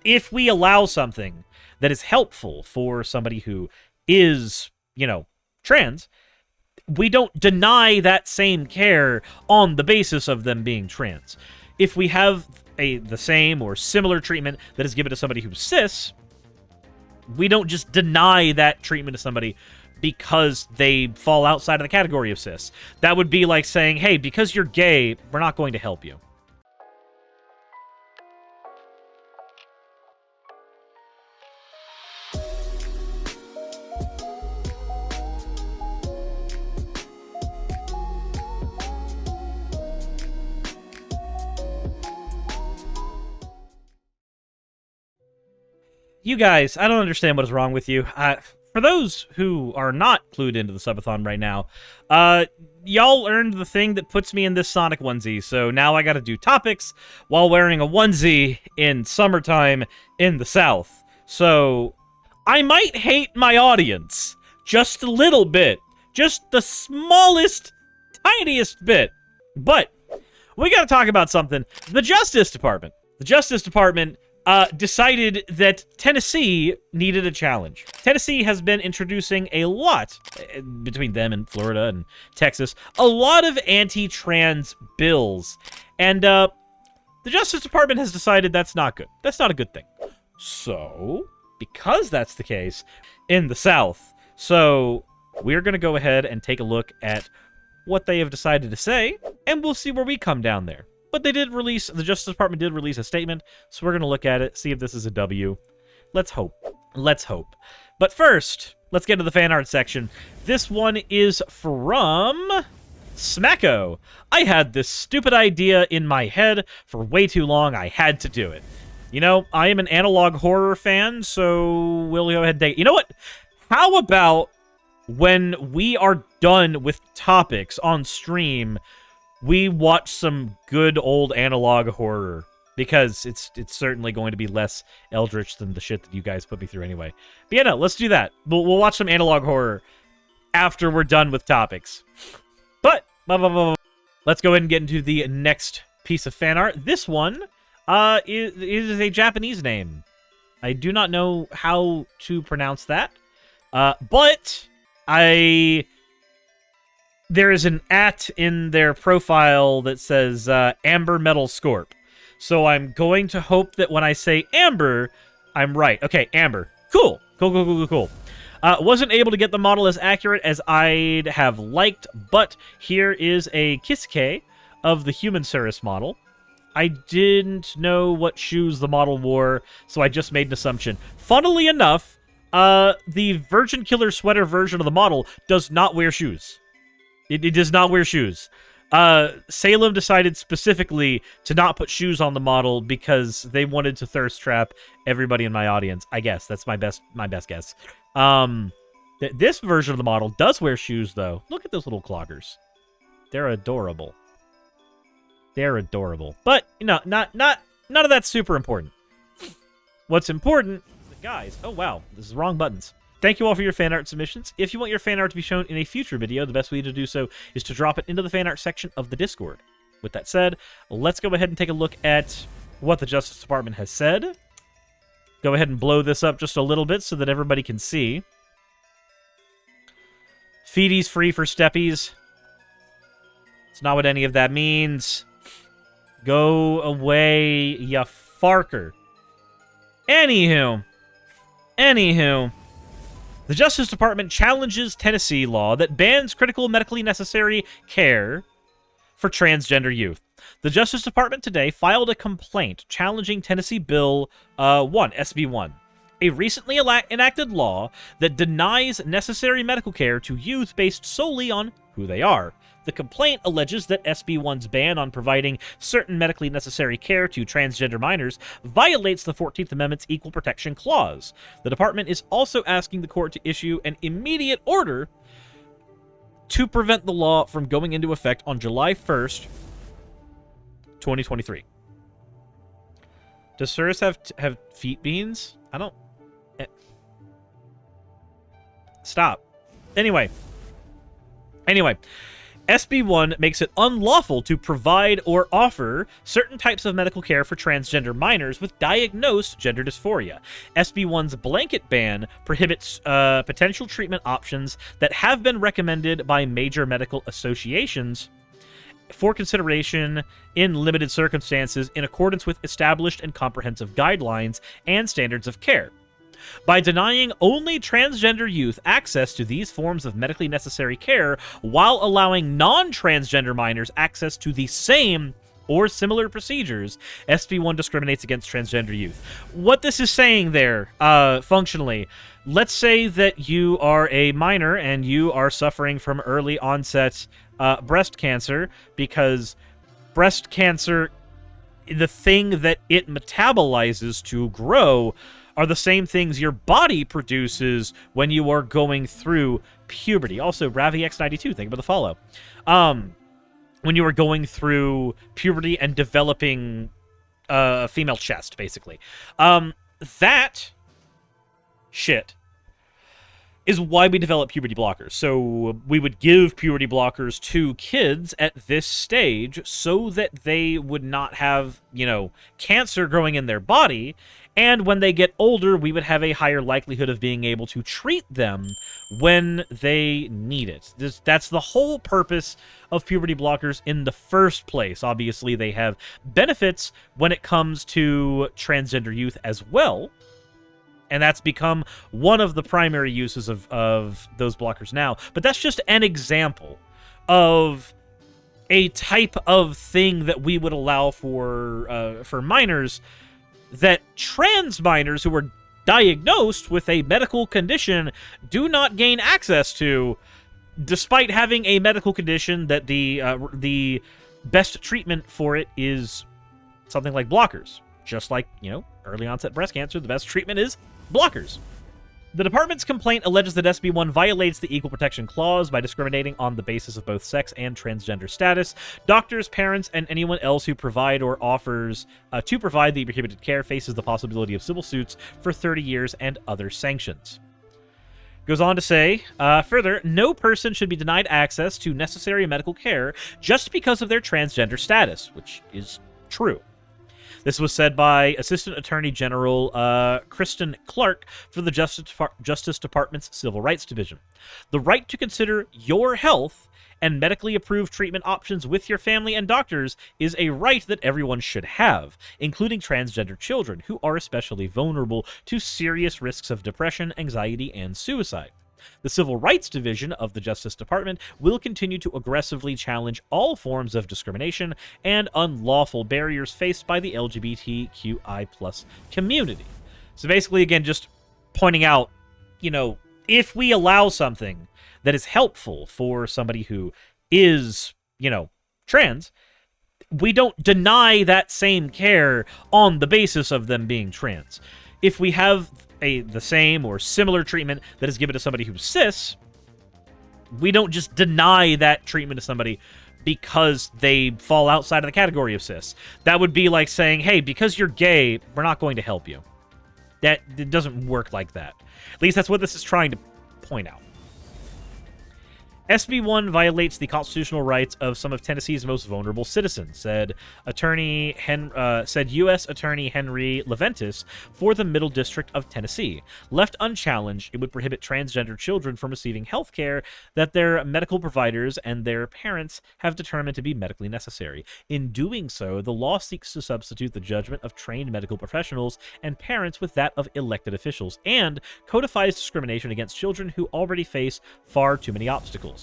if we allow something that is helpful for somebody who is, trans, we don't deny that same care on the basis of them being trans. If we have the same or similar treatment that is given to somebody who's cis, we don't just deny that treatment to somebody because they fall outside of the category of cis. That would be like saying, hey, because you're gay, we're not going to help you. You guys, I don't understand what is wrong with you. For those who are not clued into the subathon right now, y'all earned the thing that puts me in this Sonic onesie, so now I gotta do topics while wearing a onesie in summertime in the South. So, I might hate my audience. Just a little bit. Just the smallest, tiniest bit. But, we gotta talk about something. The Justice Department. The Justice Department decided that Tennessee needed a challenge. Tennessee has been introducing a lot, between them and Florida and Texas, a lot of anti-trans bills. And, the Justice Department has decided that's not good. That's not a good thing. So, because that's the case, in the South, so we're going to go ahead and take a look at what they have decided to say, and we'll see where we come down there. But the Justice Department did release a statement, so we're going to look at it, see if this is a W. Let's hope. Let's hope. But first, let's get to the fan art section. This one is from Smacko. I had this stupid idea in my head for way too long. I had to do it. I am an analog horror fan, so we'll go ahead and take it. You know what? How about when we are done with topics on stream, we watch some good old analog horror, because it's certainly going to be less eldritch than the shit that you guys put me through anyway. But yeah, no, let's do that. We'll watch some analog horror after we're done with topics. But, let's go ahead and get into the next piece of fan art. This one is a Japanese name. I do not know how to pronounce that, but there is an @ in their profile that says Amber Metal Scorp. So I'm going to hope that when I say Amber, I'm right. Okay, Amber. Cool. Cool. Wasn't able to get the model as accurate as I'd have liked, but here is a Kisuke of the human Suris model. I didn't know what shoes the model wore, so I just made an assumption. Funnily enough, the Virgin Killer sweater version of the model does not wear shoes. It does not wear shoes. Salem decided specifically to not put shoes on the model because they wanted to thirst trap everybody in my audience. I guess that's my best guess. This version of the model does wear shoes, though. Look at those little cloggers. They're adorable. They're adorable. But none of that's super important. What's important, guys? Oh wow, this is wrong buttons. Thank you all for your fan art submissions. If you want your fan art to be shown in a future video, the best way to do so is to drop it into the fan art section of the Discord. With that said, let's go ahead and take a look at what the Justice Department has said. Go ahead and blow this up just a little bit so that everybody can see. Feeties free for steppies. It's not what any of that means. Go away, ya farker. Anywho. The Justice Department challenges Tennessee law that bans critical medically necessary care for transgender youth. The Justice Department today filed a complaint challenging Tennessee Bill 1, SB 1, a recently enacted law that denies necessary medical care to youth based solely on who they are. The complaint alleges that SB 1's ban on providing certain medically necessary care to transgender minors violates the 14th Amendment's Equal Protection Clause. The department is also asking the court to issue an immediate order to prevent the law from going into effect on July 1st, 2023. Does Suris have feet beans? I don't... Stop. Anyway. SB1 makes it unlawful to provide or offer certain types of medical care for transgender minors with diagnosed gender dysphoria. SB1's blanket ban prohibits potential treatment options that have been recommended by major medical associations for consideration in limited circumstances in accordance with established and comprehensive guidelines and standards of care. By denying only transgender youth access to these forms of medically necessary care while allowing non-transgender minors access to the same or similar procedures, SB1 discriminates against transgender youth. What this is saying there, functionally, let's say that you are a minor and you are suffering from early onset breast cancer, because breast cancer, the thing that it metabolizes to grow, are the same things your body produces when you are going through puberty. Also, RaviX92, thank you for the follow. When you are going through puberty and developing a female chest, basically. That shit is why we develop puberty blockers. So we would give puberty blockers to kids at this stage so that they would not have, you know, cancer growing in their body. And when they get older, we would have a higher likelihood of being able to treat them when they need it. That's the whole purpose of puberty blockers in the first place. Obviously, they have benefits when it comes to transgender youth as well. And that's become one of the primary uses of those blockers now. But that's just an example of a type of thing that we would allow for minors, that trans minors who are diagnosed with a medical condition do not gain access to, despite having a medical condition that the best treatment for it is something like blockers. Just like, you know, early onset breast cancer, the best treatment is blockers. The department's complaint alleges that SB1 violates the Equal Protection Clause by discriminating on the basis of both sex and transgender status. Doctors, parents, and anyone else who provide or offers to provide the prohibited care faces the possibility of civil suits for 30 years and other sanctions. Goes on to say, further, no person should be denied access to necessary medical care just because of their transgender status, which is true. This was said by Assistant Attorney General Kristen Clark for the Justice Department's Civil Rights Division. The right to consider your health and medically approved treatment options with your family and doctors is a right that everyone should have, including transgender children, who are especially vulnerable to serious risks of depression, anxiety, and suicide. The Civil Rights Division of the Justice Department will continue to aggressively challenge all forms of discrimination and unlawful barriers faced by the LGBTQI+ community. So basically, again, just pointing out, you know, if we allow something that is helpful for somebody who is, you know, trans, we don't deny that same care on the basis of them being trans. If we have the same or similar treatment that is given to somebody who's cis, we don't just deny that treatment to somebody because they fall outside of the category of cis. That would be like saying, hey, because you're gay, we're not going to help you. It doesn't work like that. At least that's what this is trying to point out. SB1 violates the constitutional rights of some of Tennessee's most vulnerable citizens, said U.S. Attorney Henry Leventis for the Middle District of Tennessee. Left unchallenged, it would prohibit transgender children from receiving health care that their medical providers and their parents have determined to be medically necessary. In doing so, the law seeks to substitute the judgment of trained medical professionals and parents with that of elected officials, and codifies discrimination against children who already face far too many obstacles.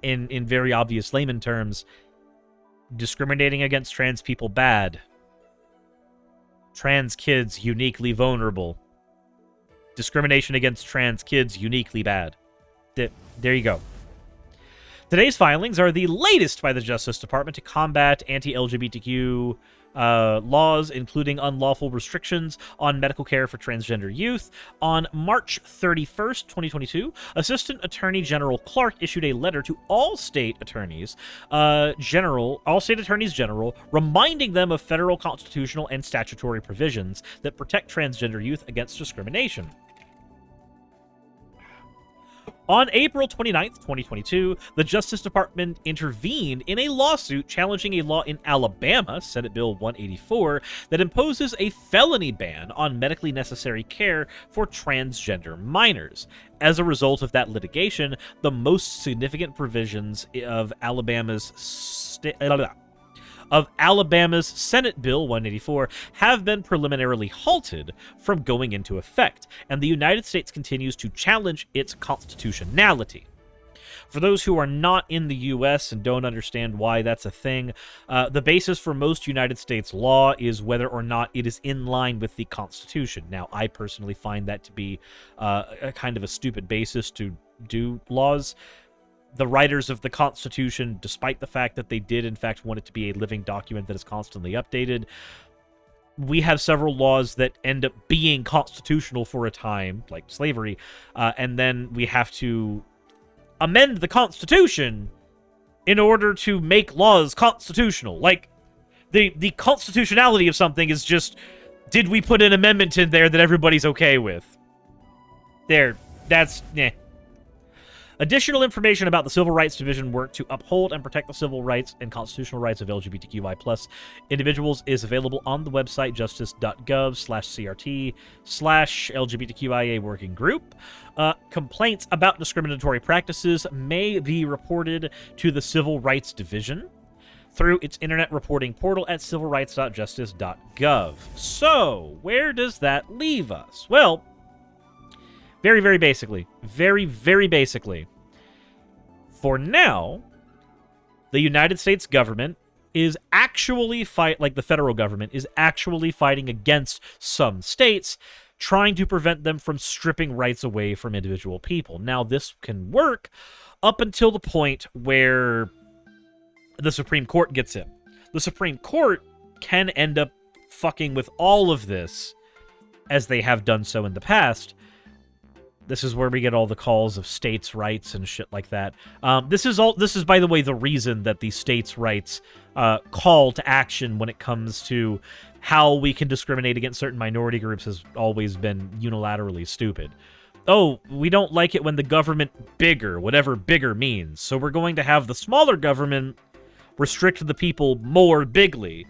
In very obvious layman terms, discriminating against trans people bad. Trans kids uniquely vulnerable. Discrimination against trans kids uniquely bad. There you go. Today's filings are the latest by the Justice Department to combat anti-LGBTQ laws, including unlawful restrictions on medical care for transgender youth. On March 31st, 2022, Assistant Attorney General Clark issued a letter to all state attorneys general, reminding them of federal constitutional and statutory provisions that protect transgender youth against discrimination. On April 29th, 2022, the Justice Department intervened in a lawsuit challenging a law in Alabama, Senate Bill 184, that imposes a felony ban on medically necessary care for transgender minors. As a result of that litigation, the most significant provisions of Alabama's Senate Bill 184 have been preliminarily halted from going into effect, and the United States continues to challenge its constitutionality. For those who are not in the U.S. and don't understand why that's a thing, the basis for most United States law is whether or not it is in line with the Constitution. Now, I personally find that to be a kind of a stupid basis to do laws. The writers of the Constitution, despite the fact that they did, in fact, want it to be a living document that is constantly updated, we have several laws that end up being constitutional for a time, like slavery, and then we have to amend the Constitution in order to make laws constitutional. Like, the constitutionality of something is just, did we put an amendment in there that everybody's okay with? That's, Additional information about the Civil Rights Division work to uphold and protect the civil rights and constitutional rights of LGBTQI+ individuals is available on the website justice.gov/CRT/LGBTQIA working group. Complaints about discriminatory practices may be reported to the Civil Rights Division through its internet reporting portal at civilrights.justice.gov. So, where does that leave us? Well, very, very basically, for now, the United States government is actually the federal government is actually fighting against some states, trying to prevent them from stripping rights away from individual people. Now, this can work up until the point where the Supreme Court gets in. The Supreme Court can end up fucking with all of this, as they have done so in the past. This is where we get all the calls of states' rights and shit like that. This is, by the way, the reason that the states' rights call to action when it comes to how we can discriminate against certain minority groups has always been unilaterally stupid. Oh, we don't like it when the government bigger, whatever bigger means. So we're going to have the smaller government restrict the people more bigly.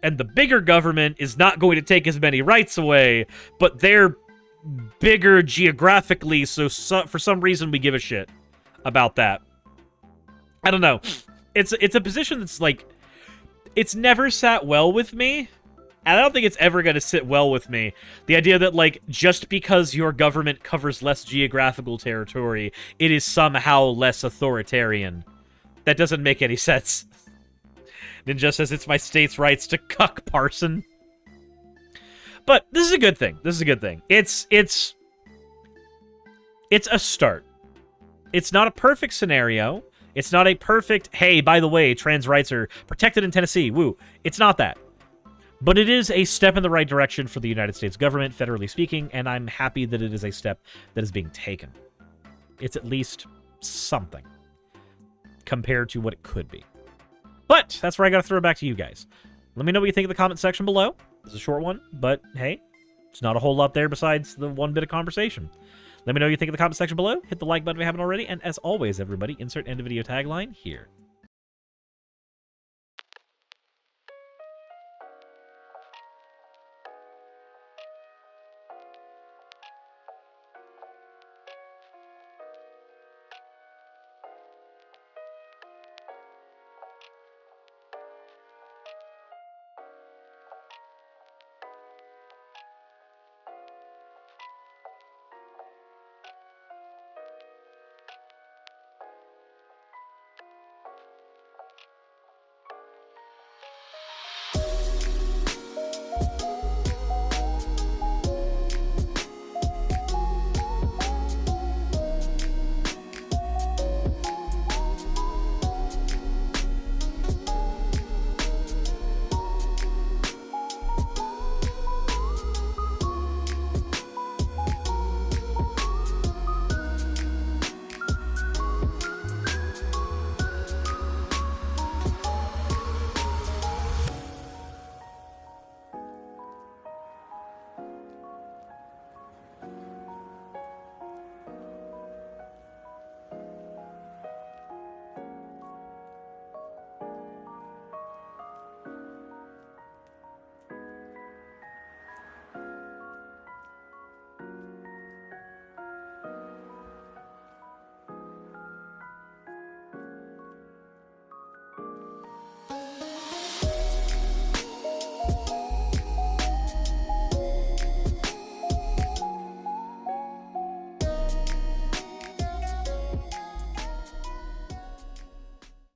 And the bigger government is not going to take as many rights away, but they're bigger geographically, so for some reason we give a shit about that. I don't know. It's a position that's like, it's never sat well with me, and I don't think it's ever going to sit well with me. The idea that, like, just because your government covers less geographical territory, it is somehow less authoritarian. That doesn't make any sense. Ninja says it's my state's rights to cuck Parson. But this is a good thing. This is a good thing. It's a start. It's not a perfect scenario. It's not a perfect, hey, by the way, trans rights are protected in Tennessee. Woo. It's not that. But it is a step in the right direction for the United States government, federally speaking, and I'm happy that it is a step that is being taken. It's at least something compared to what it could be. But that's where I got to throw it back to you guys. Let me know what you think in the comment section below. It's a short one, but hey, it's not a whole lot there besides the one bit of conversation. Let me know what you think in the comment section below. Hit the like button if you haven't already. And as always, everybody, insert end of video tagline here.